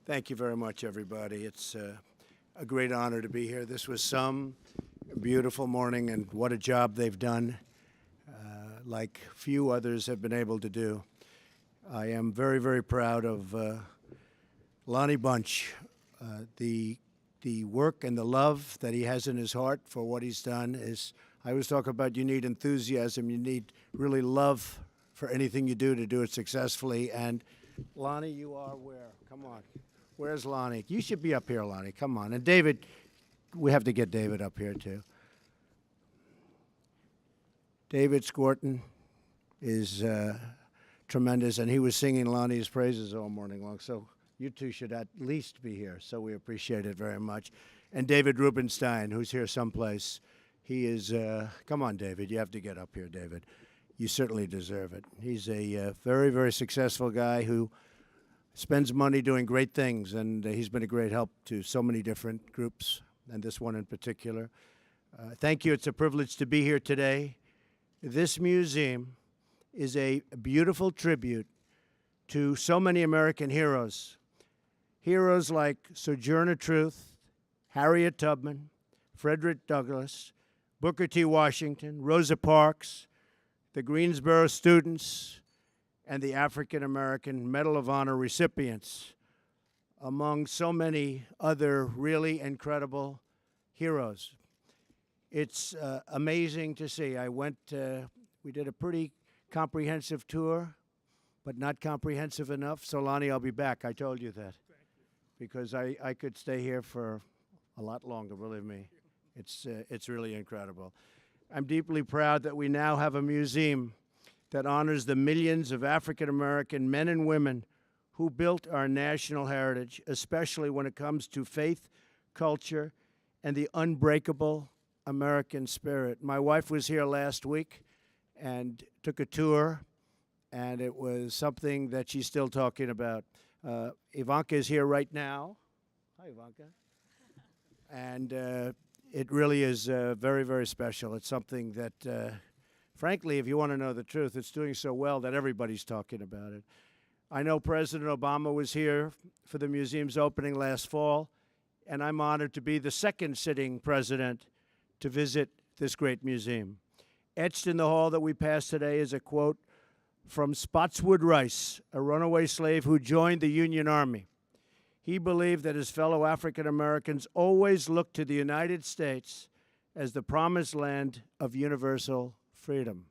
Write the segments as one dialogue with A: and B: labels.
A: Thank you very much, everybody. It's a great honor to be here. This was some beautiful morning, and what a job they've done, like few others have been able to do. I am very, very proud of Lonnie Bunch, the work and the love that he has in his heart for what he's done is, I always talk about you need enthusiasm, you need really love for anything you do it successfully. And Lonnie, you are where? Come on. Where's Lonnie? You should be up here, Lonnie. Come on. And David, we have to get David up here, too. David Squarton is tremendous, and he was singing Lonnie's praises all morning long. So you two should at least be here. So we appreciate it very much. And David Rubenstein, who's here someplace. He is, come on, David. You have to get up here, David. You certainly deserve it. He's a very, very successful guy who spends money doing great things, and he's been a great help to so many different groups, and this one in particular. Thank you. It's a privilege to be here today. This museum is a beautiful tribute to so many American heroes. Heroes like Sojourner Truth, Harriet Tubman, Frederick Douglass, Booker T. Washington, Rosa Parks, the Greensboro students, and the African-American Medal of Honor recipients, among so many other really incredible heroes. It's amazing to see. We did a pretty comprehensive tour, but not comprehensive enough. So, Lonnie, I'll be back. I told you that. Because I could stay here for a lot longer, believe me. It's really incredible. I'm deeply proud that we now have a museum that honors the millions of African-American men and women who built our national heritage, especially when it comes to faith, culture, and the unbreakable American spirit. My wife was here last week and took a tour, and it was something that she's still talking about. Ivanka is here right now. Hi, Ivanka. And it really is very, very special. It's something that, frankly, if you want to know the truth, it's doing so well that everybody's talking about it. I know President Obama was here for the museum's opening last fall, and I'm honored to be the second sitting president to visit this great museum. Etched in the hall that we passed today is a quote from Spotswood Rice, a runaway slave who joined the Union Army. He believed that his fellow African Americans always looked to the United States as the promised land of universal freedom.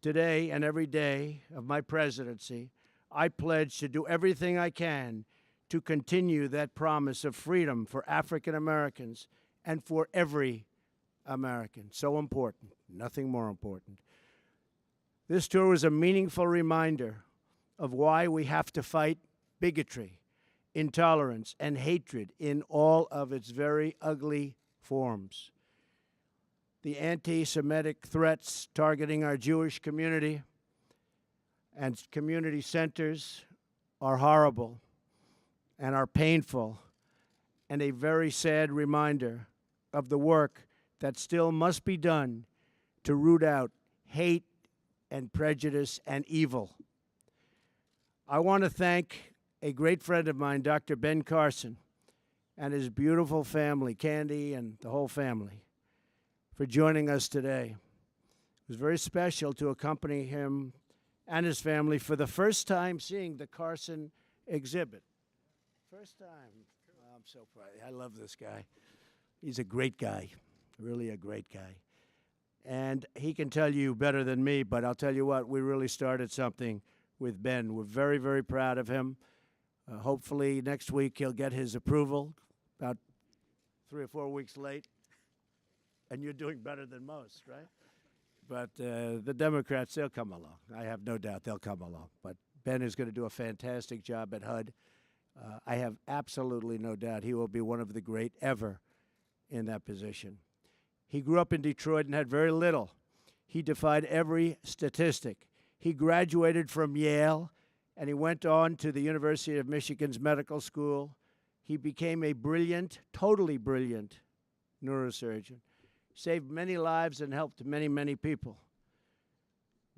A: Today and every day of my presidency, I pledge to do everything I can to continue that promise of freedom for African Americans and for every American. So important, nothing more important. This tour was a meaningful reminder of why we have to fight bigotry, intolerance, and hatred in all of its very ugly forms. The anti-Semitic threats targeting our Jewish community and community centers are horrible and are painful, and a very sad reminder of the work that still must be done to root out hate and prejudice and evil. I want to thank a great friend of mine, Dr. Ben Carson, and his beautiful family, Candy and the whole family, for joining us today. It was very special to accompany him and his family for the first time seeing the Carson exhibit. First time. Oh, I'm so proud. I love this guy. He's a great guy, really a great guy. And he can tell you better than me, but I'll tell you what, we really started something with Ben. We're very, very proud of him. Hopefully next week he'll get his approval, about 3 or 4 weeks late. And you're doing better than most, right? But the Democrats, they'll come along. I have no doubt they'll come along. But Ben is going to do a fantastic job at HUD. I have absolutely no doubt he will be one of the great ever in that position. He grew up in Detroit and had very little. He defied every statistic. He graduated from Yale, and he went on to the University of Michigan's medical school. He became a brilliant, totally brilliant neurosurgeon, saved many lives and helped many, many people.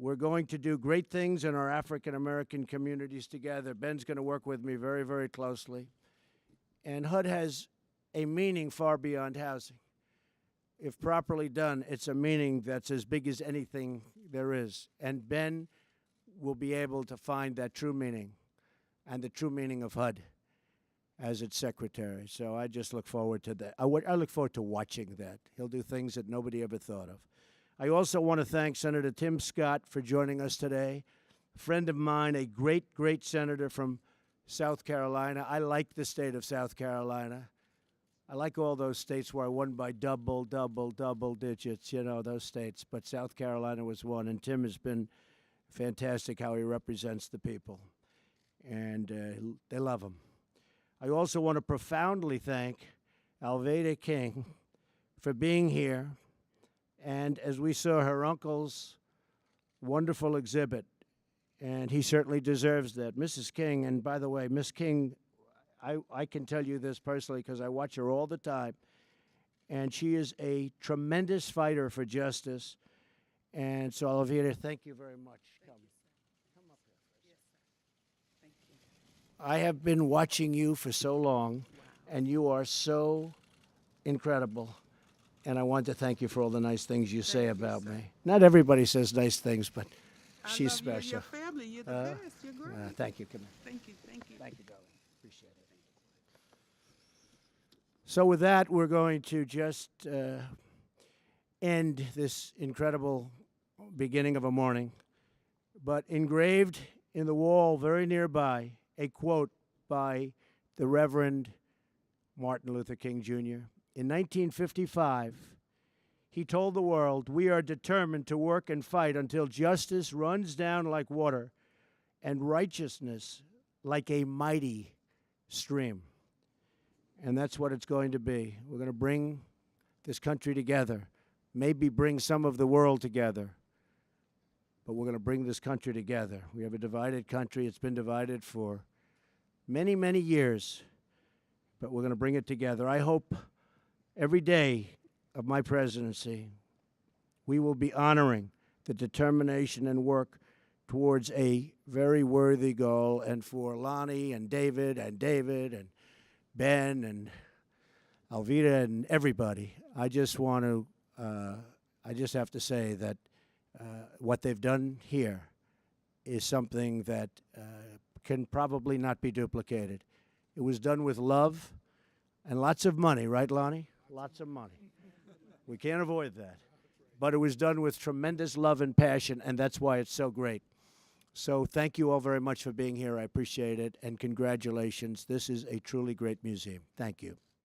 A: We're going to do great things in our African American communities together. Ben's going to work with me very, very closely. And HUD has a meaning far beyond housing. If properly done, it's a meaning that's as big as anything there is. And Ben will be able to find that true meaning and the true meaning of HUD as its secretary. So I just look forward to that. I look forward to watching that. He'll do things that nobody ever thought of. I also want to thank Senator Tim Scott for joining us today. A friend of mine, a great, great senator from South Carolina. I like the state of South Carolina. I like all those states where I won by double digits, you know, those states. But South Carolina was one, and Tim has been fantastic how he represents the people. And they love him. I also want to profoundly thank Alveda King for being here. And as we saw her uncle's wonderful exhibit, and he certainly deserves that. Mrs. King, and by the way, Miss King, I can tell you this personally because I watch her all the time, and she is a tremendous fighter for justice. And so, Alveda, thank you very much. Come up here.
B: Yes, sir. Thank you.
A: I have been watching you for so long, and you are so incredible. And I want to thank you for all the nice things you say about me. Not everybody says nice things, but she's special.
B: I love you and your family. You're the best. You're great.
A: Thank you. Come here.
B: Thank you. Thank you.
A: Thank you, darling. Appreciate it. So with that, we're going to just end this incredible beginning of a morning. But engraved in the wall very nearby, a quote by the Reverend Martin Luther King Jr. In 1955, he told the world, "We are determined to work and fight until justice runs down like water and righteousness like a mighty stream." And that's what it's going to be. We're going to bring this country together, maybe bring some of the world together, but we're going to bring this country together. We have a divided country. It's been divided for many, many years, but we're going to bring it together. I hope every day of my presidency, we will be honoring the determination and work towards a very worthy goal. And for Lonnie and David and Ben and Alveda and everybody, I just want to, I just have to say that what they've done here is something that can probably not be duplicated. It was done with love and lots of money, right, Lonnie? Lots of money. We can't avoid that. But it was done with tremendous love and passion, and that's why it's so great. So thank you all very much for being here. I appreciate it, and congratulations. This is a truly great museum. Thank you.